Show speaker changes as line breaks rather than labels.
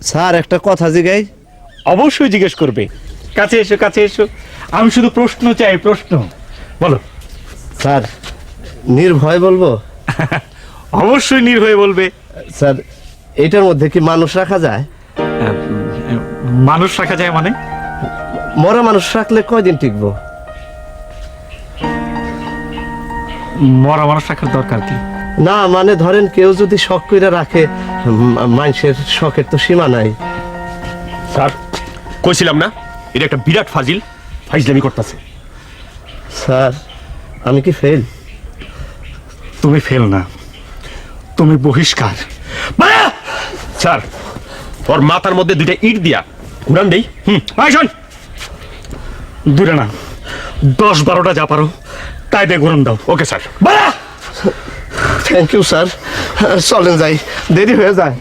Sir একটা কথা জিগাই।
অবশ্যই জিজ্ঞেস করবে। কাছে এসো, কাছে এসো। আমি শুধু প্রশ্ন চাই, প্রশ্ন। বলো।
স্যার নির্ভয় বলবো?
অবশ্যই নির্ভয়ে বলবে।
স্যার এটার মধ্যে কি মানুষ রাখা যায়?
মানুষ রাখা যায় মানে?
মরা মানুষ রাখলে কয়দিন টিকবো?
মরা মানুষ রাখার দরকার কি?
না মানে ধরেন কেউ যদি শখ করে রাখে, মানুষের শখের তো সীমা নাই।
স্যার কইছিলাম না এটা একটা বিরাট ফাইজলামি করতেছে।
স্যার আমি কি ফেল?
তুমি ফেল না, তুমি বহিষ্কার।
স্যার ওর মাথার মধ্যে দুইটা ইট দিয়া ঘুরান দেই।
শোন, দূরে না, 10-12টা যা পারো তাই দিয়ে ঘুরন দাও।
Okay sir.
Thank you sir, চলেন যাই, দেরি হয়ে যায়।